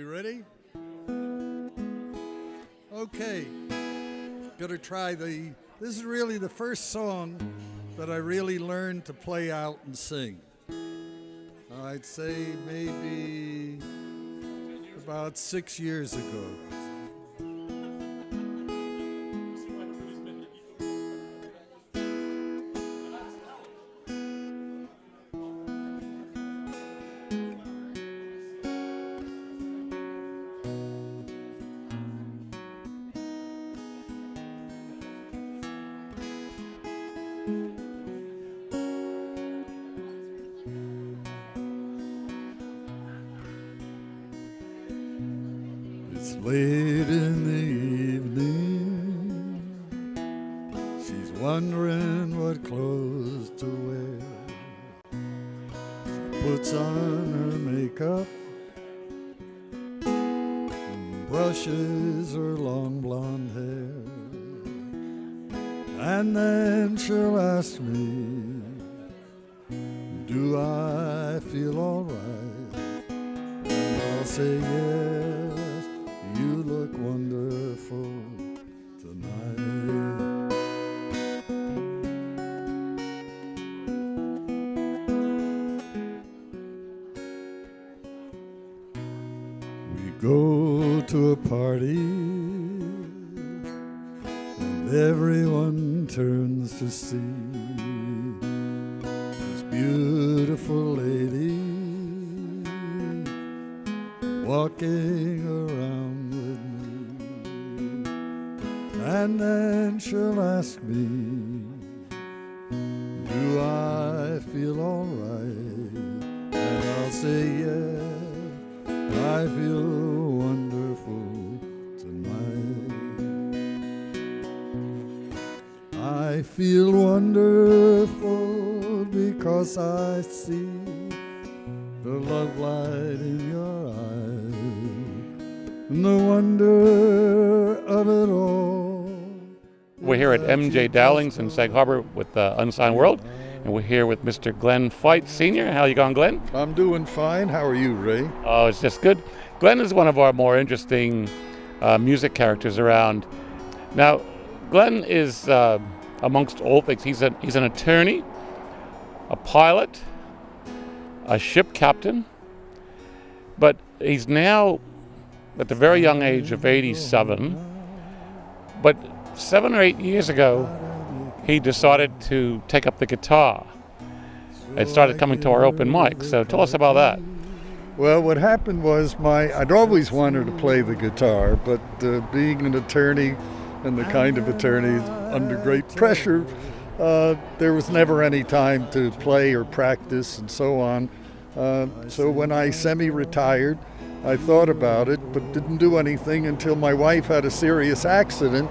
We ready? Okay. Gonna try this is really the first song that I really learned to play out and sing. I'd say maybe about 6 years ago. It's late in the evening. She's wondering what clothes to wear. She puts on her makeup and brushes her long blonde hair. And then she'll ask me, do I feel all right? And I'll say yes. You look wonderful tonight. We go to a party and everyone turns to see this beautiful lady walking around. And then she'll ask me, do I feel all right? And I'll say, yes, I feel wonderful tonight. I feel wonderful because I see the love light in your eyes and the wonder of it all. We're here at MJ Dowlings in Sag Harbor with Unsigned World, and we're here with Mr. Glenn FEIT Sr. How you going, Glenn? I'm doing fine. How are you, Ray? Oh, it's just good. Glenn is one of our more interesting music characters around. Now, Glenn is, amongst all things, he's an attorney, a pilot, a ship captain, but he's now at the very young age of 87, but 7 or 8 years ago, he decided to take up the guitar and started coming to our open mic. So tell us about that. Well, what happened was I'd always wanted to play the guitar, but being an attorney and the kind of attorney under great pressure, there was never any time to play or practice and so on. So when I semi-retired, I thought about it, but didn't do anything until my wife had a serious accident.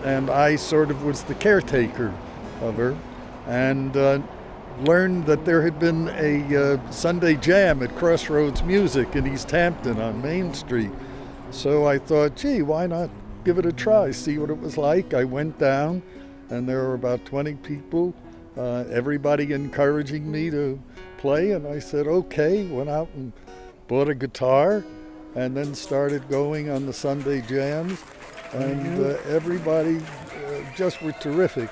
And I sort of was the caretaker of her, and learned that there had been a Sunday jam at Crossroads Music in East Hampton on Main Street. So I thought, gee, why not give it a try, see what it was like. I went down, and there were about 20 people, everybody encouraging me to play, and I said, okay, went out and bought a guitar, and then started going on the Sunday jams. And everybody just were terrific.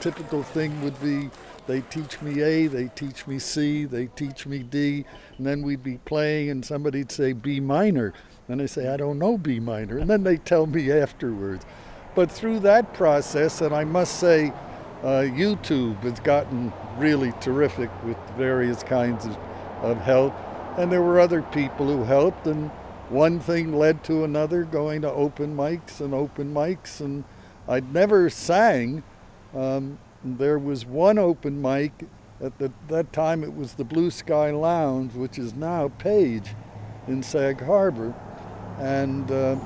Typical thing would be, they teach me A, they teach me C, they teach me D, and then we'd be playing and somebody'd say B minor. And I say, I don't know B minor. And then they tell me afterwards. But through that process, and I must say, YouTube has gotten really terrific with various kinds of help. And there were other people who helped, and one thing led to another, going to open mics, and I'd never sang. There was one open mic, at that time it was the Blue Sky Lounge, which is now Page in Sag Harbor, and it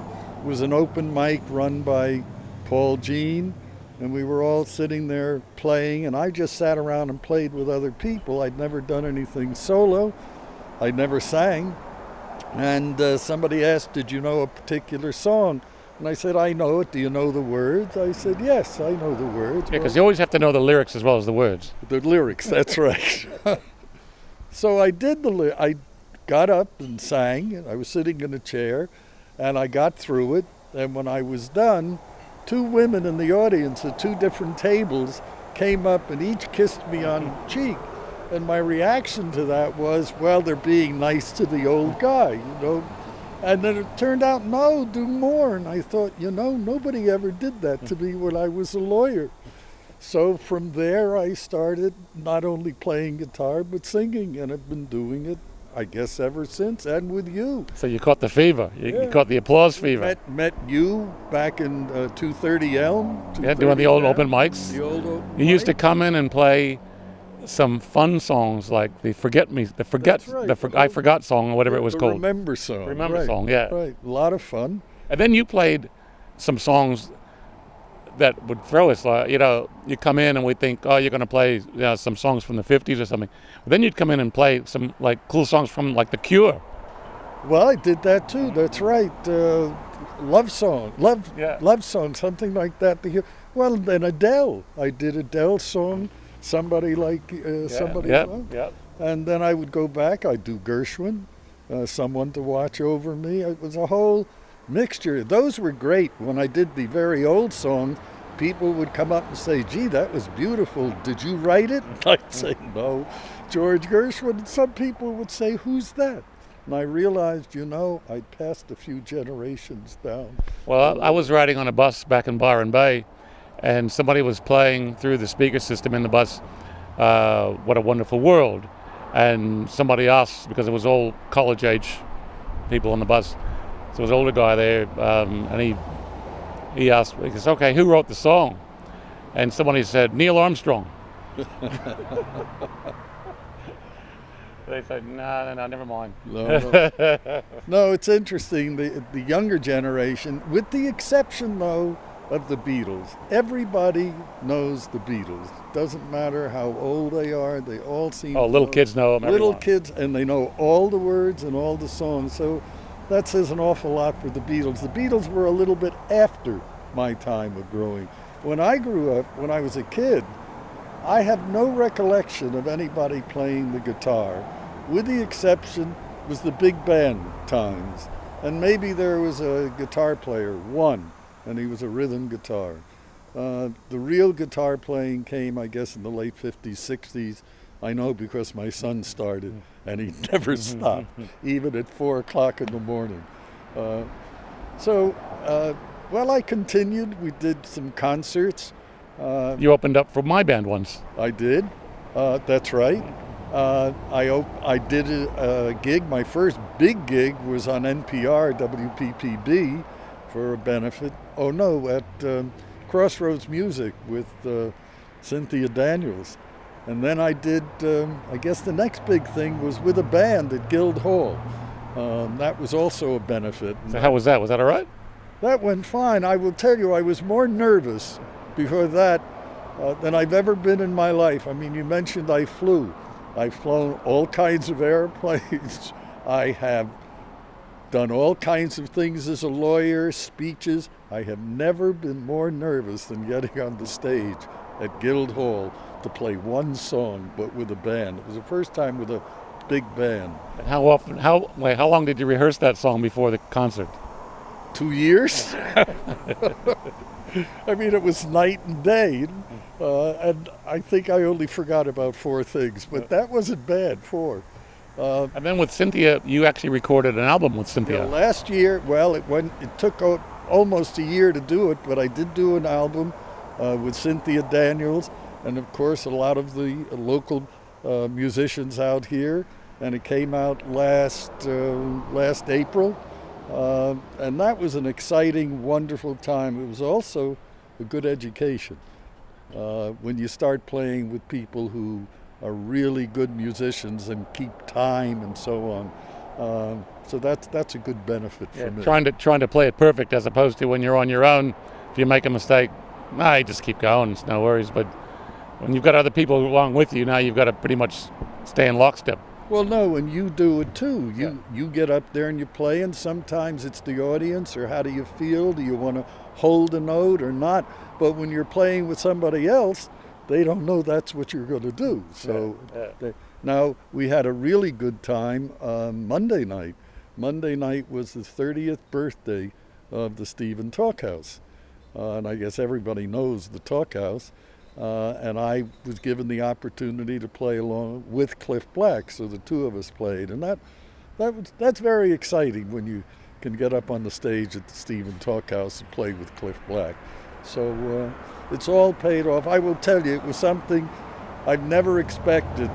was an open mic run by Paul Jean, and we were all sitting there playing, and I just sat around and played with other people. I'd never done anything solo, I'd never sang. And somebody asked, did you know a particular song? And I said, I know it. Do you know the words? I said, yes, I know the words. Yeah, because you always have to know the lyrics as well as the words. The lyrics, that's right. So I did I got up and sang, and I was sitting in a chair, and I got through it. And when I was done, two women in the audience at two different tables came up and each kissed me on the cheek. And my reaction to that was, well, they're being nice to the old guy, you know. And then it turned out, no, do more. And I thought, you know, nobody ever did that to me when I was a lawyer. So from there, I started not only playing guitar, but singing. And I've been doing it, I guess, ever since, and with you. So you caught the fever. You caught the applause fever. Met you back in 230 Elm. Yeah, doing the old open mics. The old open You used to mic. come in and play some fun songs like the I Forgot song or whatever it was The called. Remember song. Remember right, song, yeah. Right, a lot of fun. And then you played some songs that would throw us. Like, you know, you come in and we think, oh, you're going to play some songs from the 50s or something. But then you'd come in and play some like cool songs from like The Cure. Well, I did that too. That's right. Love song, love song, something like that. Well, then Adele. I did Adele song. Somebody like somebody. Yeah. And then I would go back. I'd do Gershwin, Someone to Watch Over Me. It was a whole mixture. Those were great. When I did the very old song, people would come up and say, gee, that was beautiful. Did you write it? I'd say, no, George Gershwin. And some people would say, who's that? And I realized, you know, I'd passed a few generations down. Well, I was riding on a bus back in Byron Bay, and somebody was playing through the speaker system in the bus, What a Wonderful World. And somebody asked, because it was all college-age people on the bus, so there was an older guy there, and he asked, he says, okay, who wrote the song? And somebody said, Neil Armstrong. They said, no, never mind. No, it's interesting, the younger generation, with the exception, though, of the Beatles. Everybody knows the Beatles. Doesn't matter how old they are, they all seem to little kids know them. Little kids, and they know all the words and all the songs. So that says an awful lot for the Beatles. The Beatles were a little bit after my time of growing. When I grew up, when I was a kid, I have no recollection of anybody playing the guitar, with the exception was the big band times. And maybe there was a guitar player, one, and he was a rhythm guitar. The real guitar playing came, I guess, in the late 50s, 60s. I know because my son started, and he never stopped, even at 4 o'clock in the morning. Well, I continued. We did some concerts. You opened up for my band once. I did. That's right. I did a gig. My first big gig was on NPR, WPPB, for a benefit. Oh no, at Crossroads Music with Cynthia Daniels. And then I did, I guess the next big thing was with a band at Guildhall. That was also a benefit. So how was that? Was that all right? That went fine. I will tell you, I was more nervous before that than I've ever been in my life. I mean, you mentioned I flew. I've flown all kinds of airplanes. I have done all kinds of things as a lawyer, speeches. I have never been more nervous than getting on the stage at Guildhall to play one song, but with a band. It was the first time with a big band. And how long did you rehearse that song before the concert? 2 years. I mean, it was night and day, and I think I only forgot about 4 things, but that wasn't bad, 4. And then with Cynthia, you actually recorded an album with Cynthia. Last year, well, it took almost a year to do it, but I did do an album with Cynthia Daniels, and of course a lot of the local musicians out here, and it came out last April. And that was an exciting, wonderful time. It was also a good education when you start playing with people who are really good musicians and keep time and so on. So that's a good benefit for me. Trying to play it perfect as opposed to when you're on your own. If you make a mistake, you just keep going. It's no worries. But when you've got other people along with you, now you've got to pretty much stay in lockstep. Well, no, and you do it too. You get up there and you play, and sometimes it's the audience, or how do you feel? Do you want to hold a note or not? But when you're playing with somebody else, they don't know that's what you're going to do. So Yeah. now we had a really good time Monday night. Monday night was the 30th birthday of the Stephen Talkhouse. And I guess everybody knows the Talkhouse. And I was given the opportunity to play along with Cliff Black, so the two of us played. And that's very exciting when you can get up on the stage at the Stephen Talkhouse and play with Cliff Black. So it's all paid off. I will tell you, it was something I've never expected.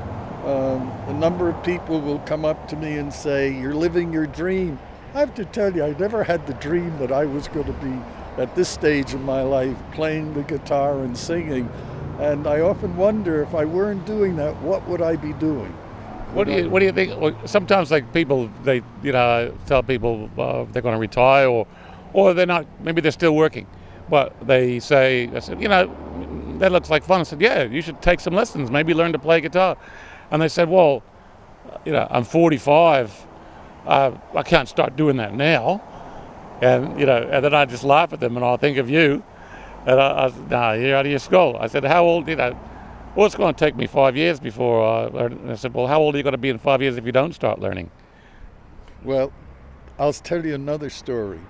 A number of people will come up to me and say, "You're living your dream." I have to tell you, I never had the dream that I was going to be at this stage in my life playing the guitar and singing. And I often wonder, if I weren't doing that, what would I be doing? What do you think? Well, sometimes, like, people, they tell people they're going to retire, or they're not. Maybe they're still working, but they say, I said, that looks like fun. I said, yeah, you should take some lessons. Maybe learn to play guitar. And they said, well, I'm 45. I can't start doing that now. And and then I just laugh at them, and I'll think of you. And I said, "No, you're out of your skull." I said, "How old? Well, it's going to take me 5 years before I learn." And I said, "Well, how old are you going to be in 5 years if you don't start learning?" Well, I'll tell you another story.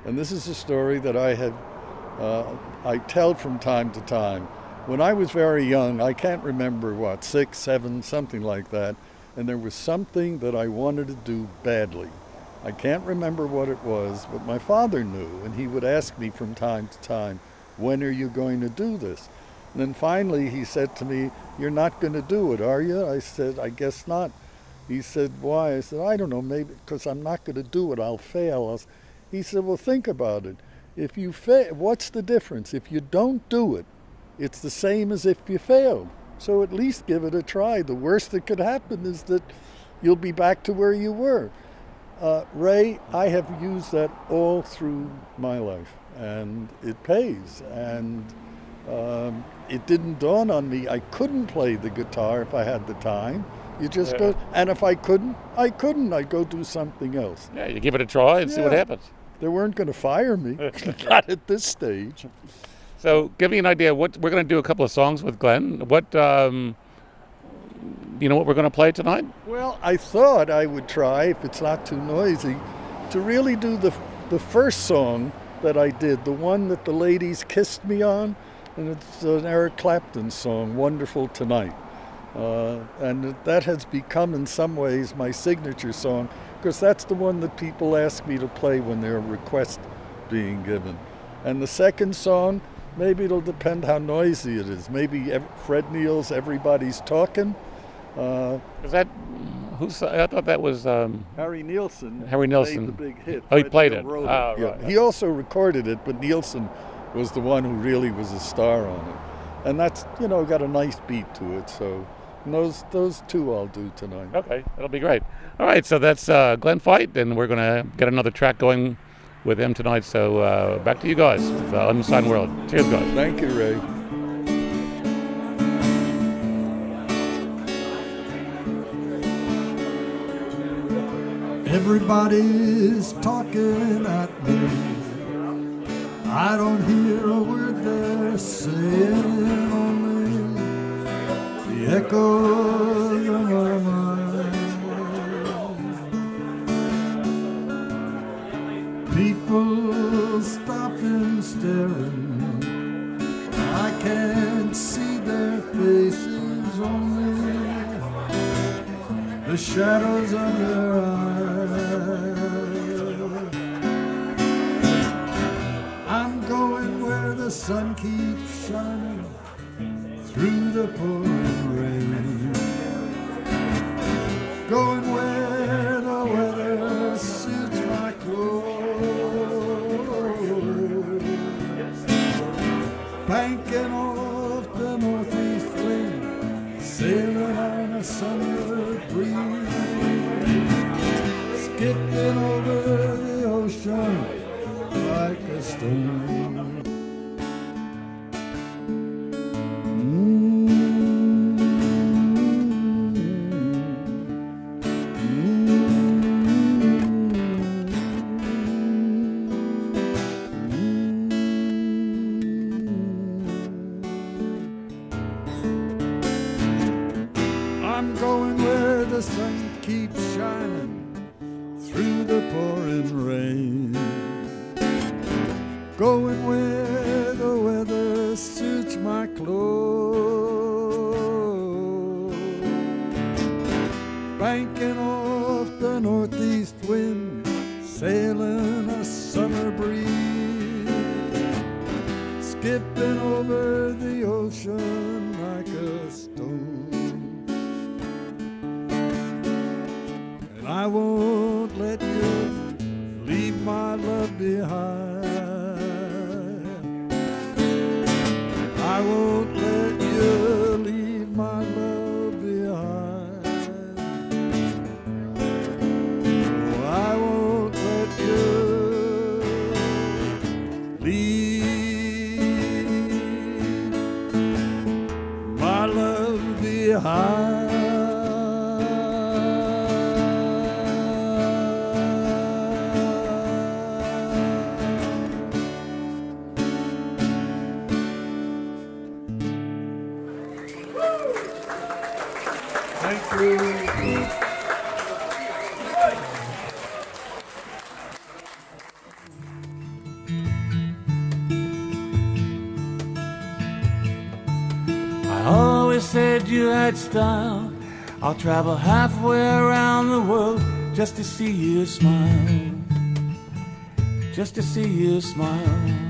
And this is a story that I tell from time to time. When I was very young, I can't remember 6, 7, something like that. And there was something that I wanted to do badly. I can't remember what it was, but my father knew, and he would ask me from time to time, "When are you going to do this?" And then finally he said to me, "You're not going to do it, are you?" I said, "I guess not." He said, "Why?" I said, "I don't know, maybe because I'm not going to do it, I'll fail." He said, "Well, think about it. If you fail, what's the difference? If you don't do it, it's the same as if you failed. So at least give it a try. The worst that could happen is that you'll be back to where you were." Ray, I have used that all through my life, and it pays. And it didn't dawn on me I couldn't play the guitar if I had the time. You just go, and if I couldn't, I'd go do something else. Yeah, you give it a try and see what happens. They weren't going to fire me, not at this stage. So, give me an idea. What we're going to do a couple of songs with Glenn. What you know what we're going to play tonight? Well, I thought I would try, if it's not too noisy, to really do the first song that I did, the one that the ladies kissed me on, and it's an Eric Clapton song, "Wonderful Tonight." And that has become in some ways my signature song, because that's the one that people ask me to play when there's a request being given. And the second song, maybe it'll depend how noisy it is. Maybe Fred Neil's "Everybody's Talking." Is that I thought that was Harry Nilsson. Harry Nilsson. Played the big hit. Oh, he Fred played Neil it. wrote Oh, Yeah. right. He also recorded it, but Nilsson was the one who really was a star on it. And that's got a nice beat to it. So those two I'll do tonight. Okay, that'll be great. All right, so that's Glenn FEIT, and we're going to get another track going with him tonight. So back to you guys, the Unsigned World. Cheers, guys. Thank you, Ray. Everybody's talking at me. I don't hear a word they're saying, only the echoes of my mind. People stopping, staring. I can't see their faces, only the shadows of their eyes. I'm going where the sun keeps shining through the pouring rain. Going where the weather suits my clothes. Banking off the northeast wind, sailing on a summer breeze, skipping over the ocean like a stone. I'm going where the sun keeps shining through the pouring rain. Going where the weather suits my clothes. Banking off the northeast wind, sailing a summer breeze, skipping over the ocean like a stone. And I won't let you leave my love behind. I won't let you leave my love behind. Oh, I won't let you leave my love behind. Thank you. I always said you had style. I'll travel halfway around the world just to see you smile. Just to see you smile.